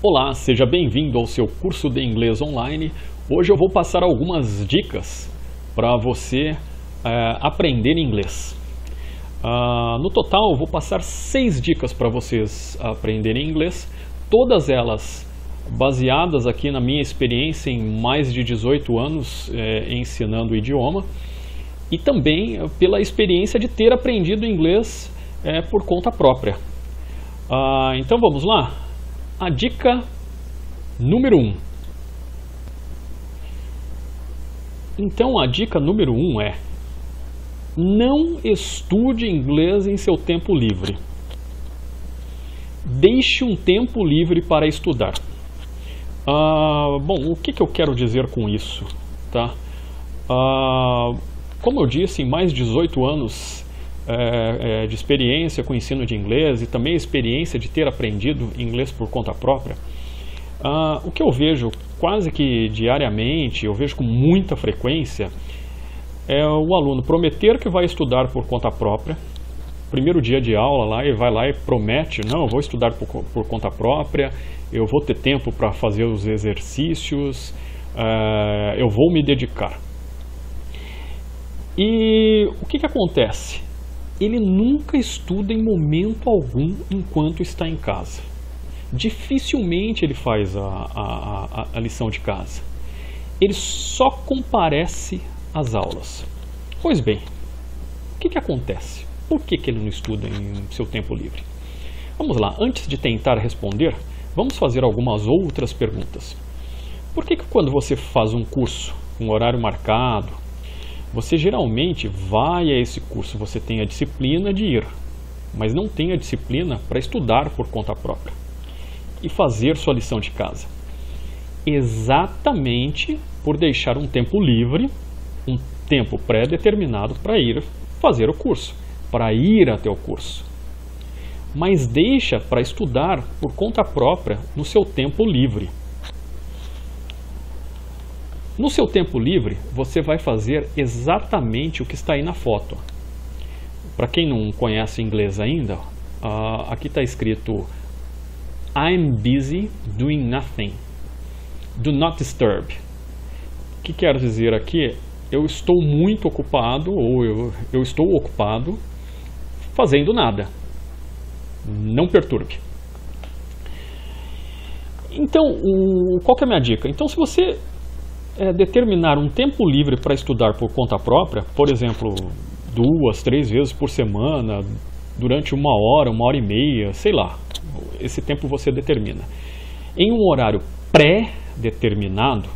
Olá, seja bem-vindo ao seu curso de inglês online. Hoje eu vou passar algumas dicas para você aprender inglês. No total eu vou passar 6 dicas para vocês aprenderem inglês, todas elas baseadas aqui na minha experiência em mais de 18 anos ensinando o idioma e também pela experiência de ter aprendido inglês por conta própria. Então vamos lá? A dica número 1. Então a dica número 1 é: não estude inglês em seu tempo livre. Deixe um tempo livre para estudar. Bom, o que eu quero dizer com isso? Tá? Como eu disse, em mais de 18 anos de experiência com o ensino de inglês e também a experiência de ter aprendido inglês por conta própria, o que eu vejo quase que diariamente, eu vejo com muita frequência, é o aluno prometer que vai estudar por conta própria. Primeiro dia de aula lá, ele vai lá e promete: não, eu vou estudar por conta própria, eu vou ter tempo para fazer os exercícios, eu vou me dedicar. E o que acontece? Ele nunca estuda em momento algum enquanto está em casa. Dificilmente ele faz a lição de casa. Ele só comparece às aulas. Pois bem, o que acontece? Por que ele não estuda em seu tempo livre? Vamos lá, antes de tentar responder, vamos fazer algumas outras perguntas. Por que quando você faz um curso, um horário marcado, você geralmente vai a esse curso, você tem a disciplina de ir, mas não tem a disciplina para estudar por conta própria e fazer sua lição de casa? Exatamente por deixar um tempo livre, um tempo pré-determinado para ir fazer o curso, para ir até o curso. Mas deixa para estudar por conta própria no seu tempo livre. No seu tempo livre, você vai fazer exatamente o que está aí na foto. Para quem não conhece inglês ainda, aqui está escrito I'm busy doing nothing. Do not disturb. O que quer dizer aqui? Eu estou muito ocupado, ou eu estou ocupado fazendo nada. Não perturbe. Então, qual que é a minha dica? Então, se você determinar um tempo livre para estudar por conta própria, por exemplo, 2, 3 vezes por semana, durante 1 hora, 1 hora e meia, sei lá, esse tempo você determina. Em um horário pré-determinado,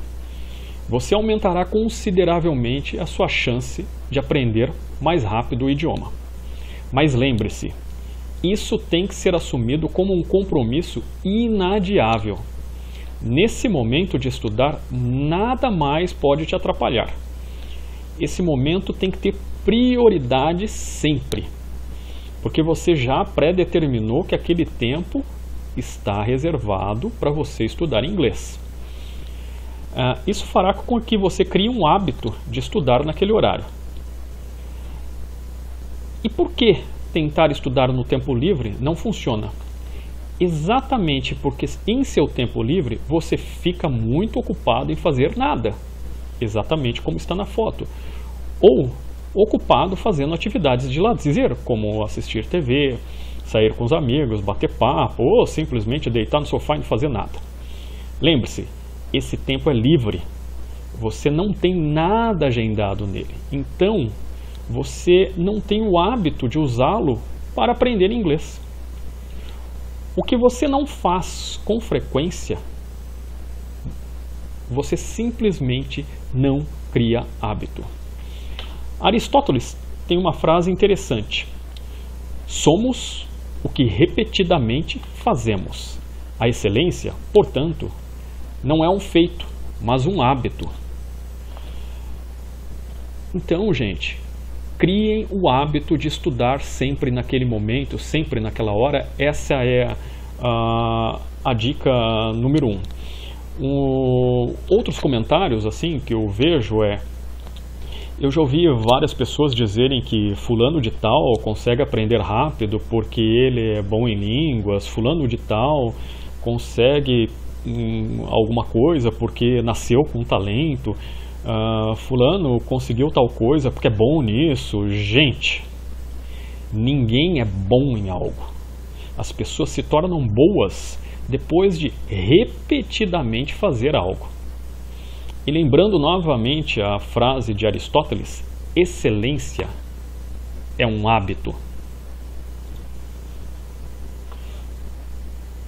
você aumentará consideravelmente a sua chance de aprender mais rápido o idioma. Mas lembre-se, isso tem que ser assumido como um compromisso inadiável. Nesse momento de estudar, nada mais pode te atrapalhar. Esse momento tem que ter prioridade sempre, porque você já pré-determinou que aquele tempo está reservado para você estudar inglês. Isso fará com que você crie um hábito de estudar naquele horário. E por que tentar estudar no tempo livre não funciona? Exatamente porque em seu tempo livre você fica muito ocupado em fazer nada, exatamente como está na foto, ou ocupado fazendo atividades de lazer, como assistir TV, sair com os amigos, bater papo, ou simplesmente deitar no sofá e não fazer nada. Lembre-se, esse tempo é livre, você não tem nada agendado nele, então você não tem o hábito de usá-lo para aprender inglês. O que você não faz com frequência, você simplesmente não cria hábito. Aristóteles tem uma frase interessante: somos o que repetidamente fazemos. A excelência, portanto, não é um feito, mas um hábito. Então, gente, criem o hábito de estudar sempre naquele momento, sempre naquela hora. Essa é a dica número 1. Outros comentários assim que eu vejo Eu já ouvi várias pessoas dizerem que fulano de tal consegue aprender rápido porque ele é bom em línguas, fulano de tal consegue alguma coisa porque nasceu com talento, fulano conseguiu tal coisa porque é bom nisso. Gente, ninguém é bom em algo. As pessoas se tornam boas depois de repetidamente fazer algo. E lembrando novamente a frase de Aristóteles, excelência é um hábito.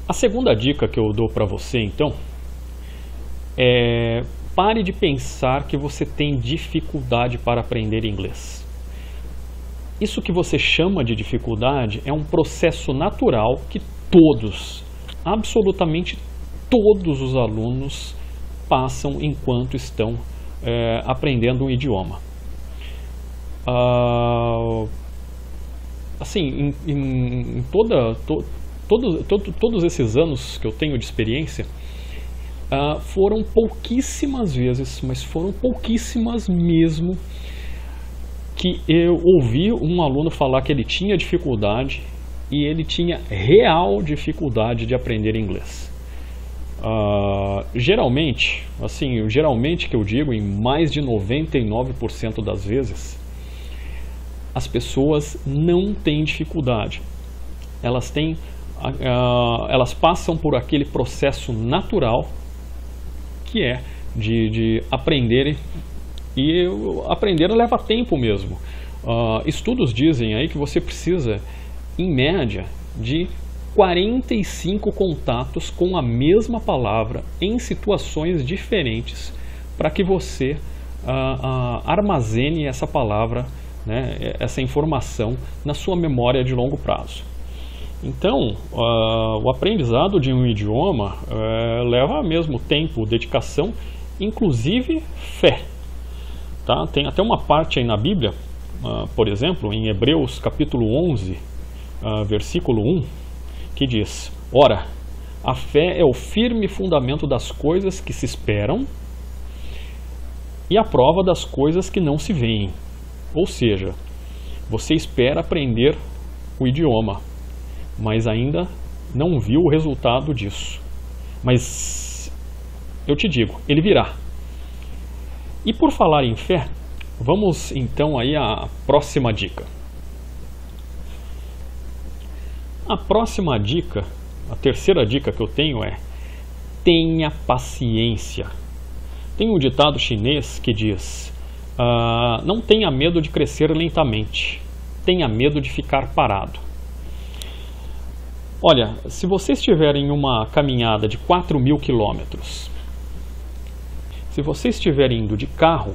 A segunda dica que eu dou para você, então, é pare de pensar que você tem dificuldade para aprender inglês. Isso que você chama de dificuldade é um processo natural que todos, absolutamente todos os alunos passam enquanto estão aprendendo um idioma. Assim, em todos esses anos que eu tenho de experiência, foram pouquíssimas vezes, mas foram pouquíssimas mesmo, que eu ouvi um aluno falar que ele tinha dificuldade e ele tinha real dificuldade de aprender inglês. Geralmente que eu digo, em mais de 99% das vezes, as pessoas não têm dificuldade. Elas passam por aquele processo natural que é de aprender, e aprender leva tempo mesmo. Estudos dizem aí que você precisa, em média, de 45 contatos com a mesma palavra em situações diferentes para que você armazene essa palavra, né, essa informação na sua memória de longo prazo. Então, o aprendizado de um idioma leva mesmo tempo, dedicação, inclusive fé. Tá? Tem até uma parte aí na Bíblia, por exemplo, em Hebreus capítulo 11, versículo 1, que diz: ora, a fé é o firme fundamento das coisas que se esperam e a prova das coisas que não se veem. Ou seja, você espera aprender o idioma, mas ainda não viu o resultado disso. Mas eu te digo, ele virá. E por falar em fé, vamos então aí à próxima dica. A próxima dica, a terceira dica que eu tenho é: tenha paciência. Tem um ditado chinês que diz: não tenha medo de crescer lentamente, tenha medo de ficar parado. Olha, se você estiver em uma caminhada de 4.000 quilômetros, se você estiver indo de carro,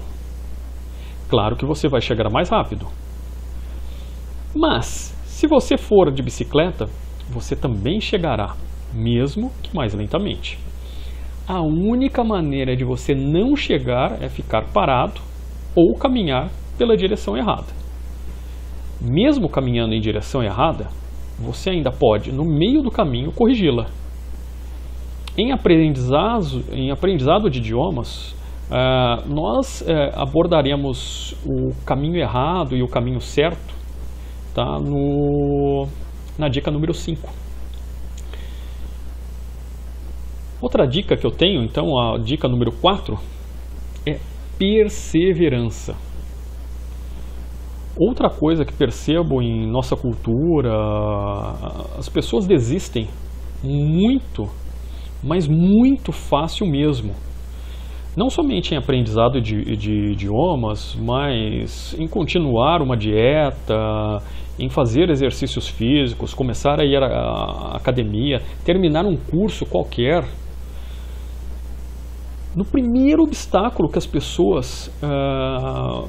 claro que você vai chegar mais rápido. Mas, se você for de bicicleta, você também chegará, mesmo que mais lentamente. A única maneira de você não chegar é ficar parado ou caminhar pela direção errada. Mesmo caminhando em direção errada, você ainda pode, no meio do caminho, corrigi-la. Em aprendizado de idiomas, nós abordaremos o caminho errado e o caminho certo, tá, na dica número 5. Outra dica que eu tenho, então, a dica número 4, é perseverança. Outra coisa que percebo em nossa cultura, as pessoas desistem muito, mas muito fácil mesmo. Não somente em aprendizado de idiomas, mas em continuar uma dieta, em fazer exercícios físicos, começar a ir à academia, terminar um curso qualquer. No primeiro obstáculo que as pessoas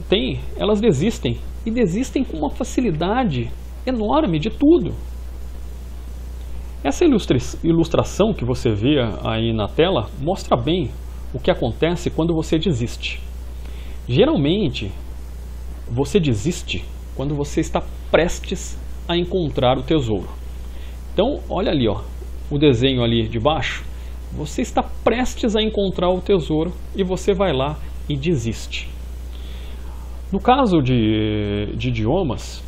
têm, elas desistem. E desistem com uma facilidade enorme de tudo. Essa ilustração que você vê aí na tela mostra bem o que acontece quando você desiste. Geralmente, você desiste quando você está prestes a encontrar o tesouro. Então, olha ali, ó, o desenho ali de baixo. Você está prestes a encontrar o tesouro e você vai lá e desiste. No caso de idiomas,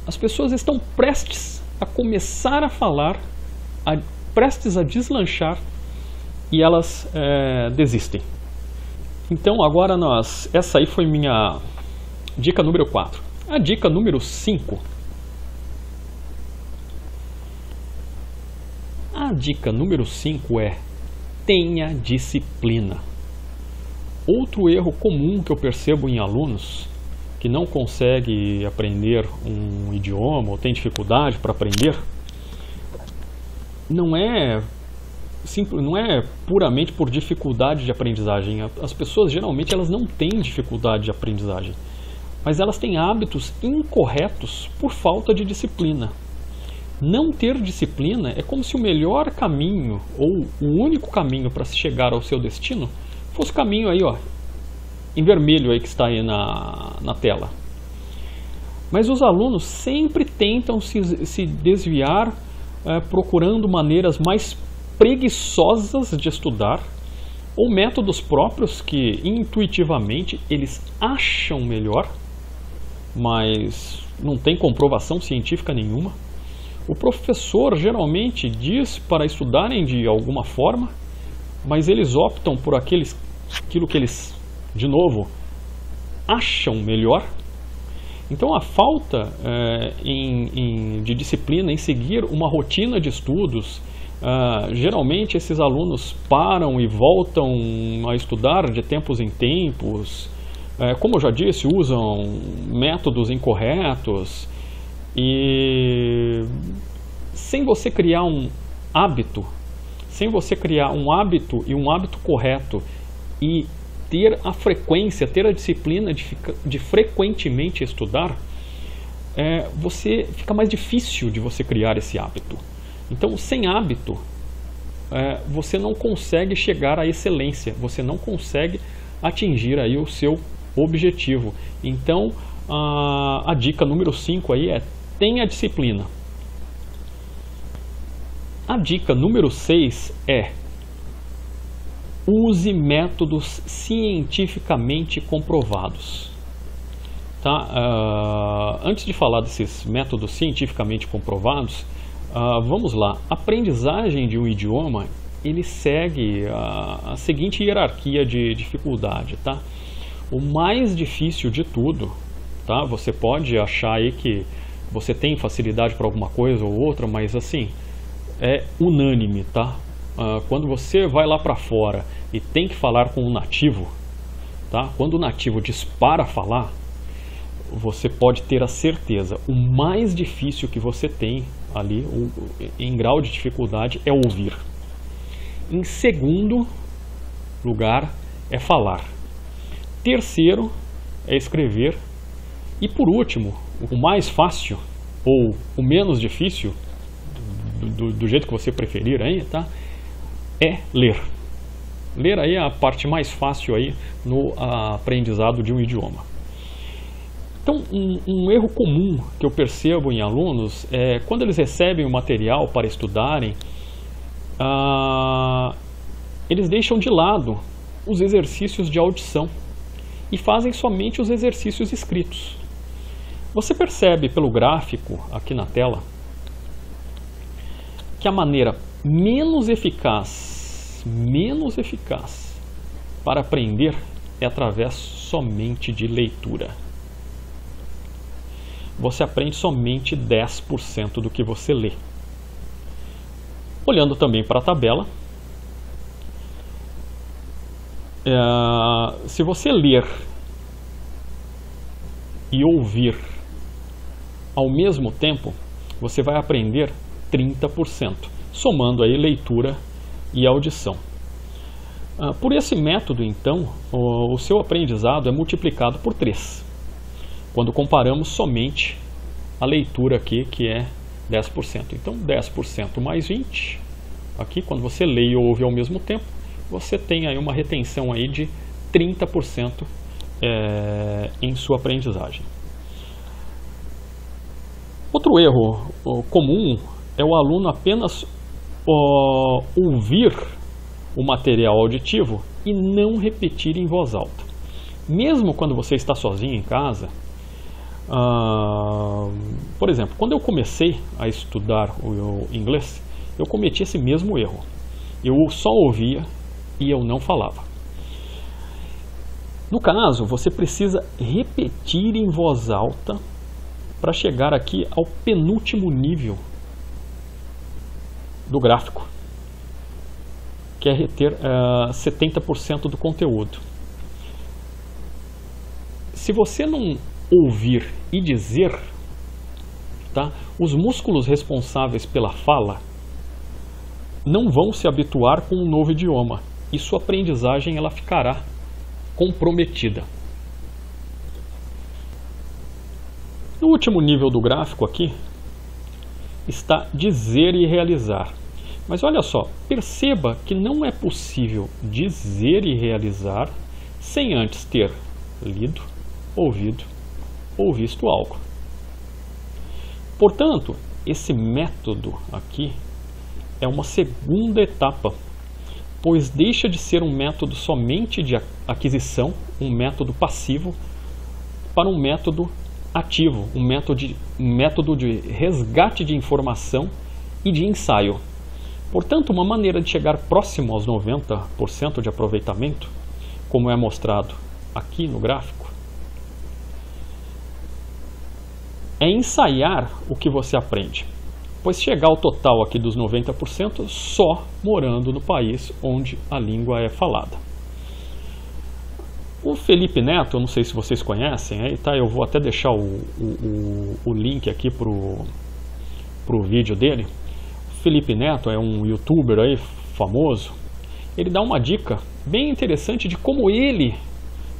as pessoas estão prestes a começar a falar, prestes a deslanchar, e elas desistem. Então agora essa aí foi minha dica número 4. A dica número 5. A dica número 5 é: tenha disciplina. Outro erro comum que eu percebo em alunos que não conseguem aprender um idioma ou tem dificuldade para aprender, não é puramente por dificuldade de aprendizagem. As pessoas geralmente elas não têm dificuldade de aprendizagem, mas elas têm hábitos incorretos por falta de disciplina. Não ter disciplina é como se o melhor caminho ou o único caminho para se chegar ao seu destino fosse o caminho aí, ó, em vermelho aí que está aí na tela. Mas os alunos sempre tentam se desviar procurando maneiras mais preguiçosas de estudar ou métodos próprios que intuitivamente eles acham melhor, mas não tem comprovação científica nenhuma. O professor geralmente diz para estudarem de alguma forma, mas eles optam por aquilo que eles, de novo, acham melhor. Então a falta de disciplina em seguir uma rotina de estudos, geralmente esses alunos param e voltam a estudar de tempos em tempos, como eu já disse, usam métodos incorretos, e sem você criar um hábito, e um hábito correto, e ter a frequência, ter a disciplina de frequentemente estudar, fica mais difícil de você criar esse hábito. Então, sem hábito, você não consegue chegar à excelência, você não consegue atingir aí o seu objetivo. Então, a dica número 5 aí é: tenha disciplina. A dica número 6 é: use métodos cientificamente comprovados. Tá? Antes de falar desses métodos cientificamente comprovados, vamos lá. A aprendizagem de um idioma, ele segue a seguinte hierarquia de dificuldade. Tá? O mais difícil de tudo, tá? Você pode achar aí que você tem facilidade para alguma coisa ou outra, mas assim, é unânime, tá? Quando você vai lá para fora e tem que falar com um nativo, tá? Quando o nativo dispara a falar, você pode ter a certeza, o mais difícil que você tem ali, em grau de dificuldade, é ouvir. Em segundo lugar, é falar. Terceiro, é escrever. E por último, o mais fácil, ou o menos difícil, do jeito que você preferir aí, tá? É ler. Ler aí é a parte mais fácil aí no aprendizado de um idioma. Então, um erro comum que eu percebo em alunos é quando eles recebem o material para estudarem, eles deixam de lado os exercícios de audição e fazem somente os exercícios escritos. Você percebe pelo gráfico aqui na tela que a maneira menos eficaz para aprender é através somente de leitura. Você aprende somente 10% do que você lê. Olhando também para a tabela, se você ler e ouvir ao mesmo tempo, você vai aprender 30%, somando aí leitura e audição. Por esse método, então, o seu aprendizado é multiplicado por 3, quando comparamos somente a leitura aqui, que é 10%. Então, 10% mais 20, aqui, quando você lê e ouve ao mesmo tempo, você tem aí uma retenção aí de 30% em sua aprendizagem. Outro erro comum é o aluno apenas ouvir o material auditivo e não repetir em voz alta. mesmo quando você está sozinho em casa. Por exemplo, quando eu comecei a estudar o inglês, eu cometi esse mesmo erro. Eu só ouvia e eu não falava. No caso, você precisa repetir em voz alta para chegar aqui ao penúltimo nível do gráfico, que é reter 70% do conteúdo. Se você não ouvir e dizer, tá, os músculos responsáveis pela fala não vão se habituar com um novo idioma e sua aprendizagem ela ficará comprometida. No último nível do gráfico aqui está dizer e realizar. Mas olha só, perceba que não é possível dizer e realizar sem antes ter lido, ouvido ou visto algo. Portanto, esse método aqui é uma segunda etapa, pois deixa de ser um método somente de aquisição, um método passivo, para um método ativo, um método de resgate de informação e de ensaio. Portanto, uma maneira de chegar próximo aos 90% de aproveitamento, como é mostrado aqui no gráfico, é ensaiar o que você aprende, pois chegar ao total aqui dos 90% só morando no país onde a língua é falada. O Felipe Neto, eu não sei se vocês conhecem, aí tá, eu vou até deixar o link aqui pro vídeo dele. O Felipe Neto é um youtuber aí famoso. Ele dá uma dica bem interessante de como ele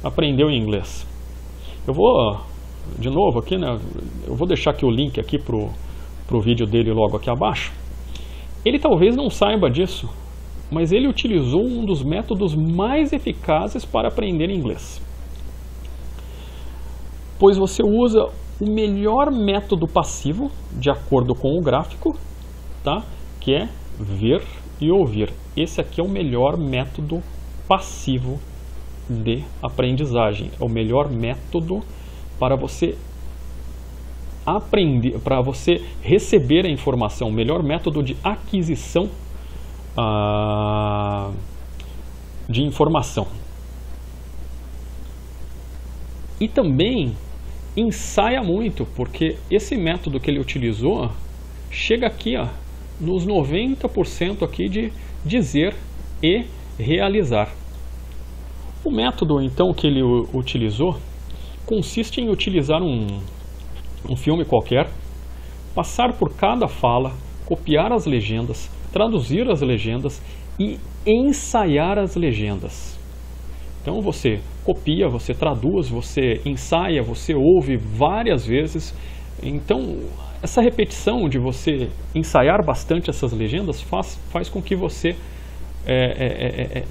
aprendeu inglês. Eu vou, de novo aqui, né, eu vou deixar aqui o link aqui pro vídeo dele logo aqui abaixo. Ele talvez não saiba disso, mas ele utilizou um dos métodos mais eficazes para aprender inglês. Pois você usa o melhor método passivo, de acordo com o gráfico, tá? Que é ver e ouvir. Esse aqui é o melhor método passivo de aprendizagem. É o melhor método para você aprender, para você receber a informação, o melhor método de aquisição de informação. E também ensaia muito, porque esse método que ele utilizou chega aqui, ó, nos 90% aqui de dizer e realizar. O método então que ele utilizou consiste em utilizar um filme qualquer, passar por cada fala, copiar as legendas, traduzir as legendas e ensaiar as legendas. Então você copia, você traduz, você ensaia, você ouve várias vezes. Então essa repetição de você ensaiar bastante essas legendas faz com que você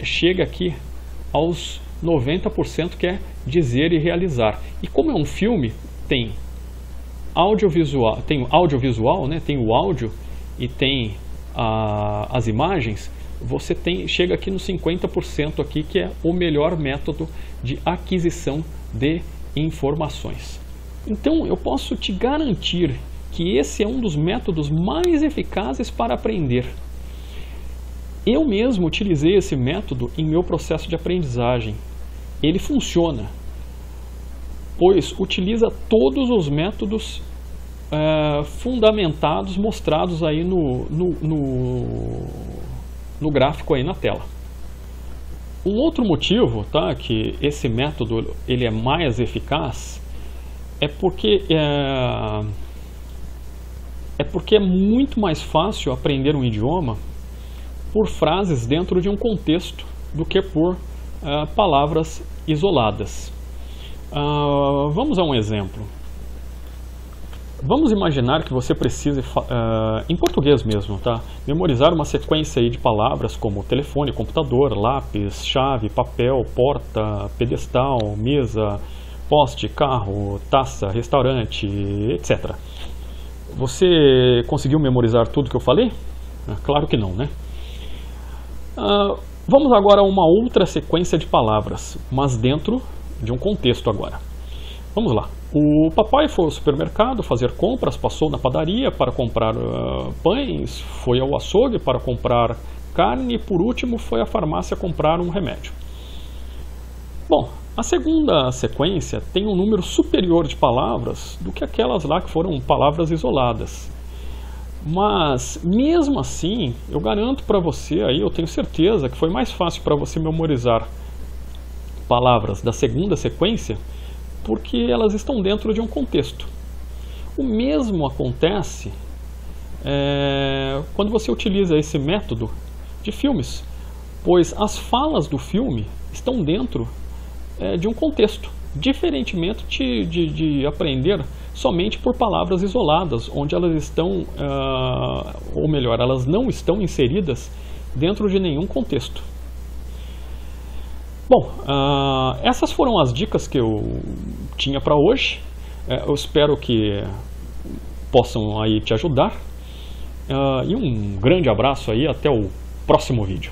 chegue aqui aos 90% que é dizer e realizar. E como é um filme, tem audiovisual, né? Tem o áudio e tem as imagens, você chega aqui nos 50% aqui, que é o melhor método de aquisição de informações. Então eu posso te garantir que esse é um dos métodos mais eficazes para aprender. Eu mesmo utilizei esse método em meu processo de aprendizagem. Ele funciona, pois utiliza todos os métodos fundamentados, mostrados aí no gráfico aí na tela. Um outro motivo, tá, que esse método ele é mais eficaz é porque é muito mais fácil aprender um idioma por frases dentro de um contexto do que por palavras isoladas. Vamos a um exemplo. Vamos imaginar que você precise, em português mesmo, tá, memorizar uma sequência aí de palavras como telefone, computador, lápis, chave, papel, porta, pedestal, mesa, poste, carro, taça, restaurante, etc. Você conseguiu memorizar tudo que eu falei? Claro que não, né? Vamos agora a uma outra sequência de palavras, mas dentro de um contexto agora. Vamos lá. O papai foi ao supermercado fazer compras, passou na padaria para comprar pães, foi ao açougue para comprar carne e, por último, foi à farmácia comprar um remédio. Bom, a segunda sequência tem um número superior de palavras do que aquelas lá que foram palavras isoladas. Mas, mesmo assim, eu garanto para você, aí eu tenho certeza que foi mais fácil para você memorizar palavras da segunda sequência, porque elas estão dentro de um contexto. O mesmo acontece quando você utiliza esse método de filmes, pois as falas do filme estão dentro de um contexto, diferentemente de aprender somente por palavras isoladas, onde elas estão, ou melhor, elas não estão inseridas dentro de nenhum contexto. Bom, essas foram as dicas que eu tinha para hoje. Eu espero que possam aí te ajudar. E um grande abraço aí, até o próximo vídeo.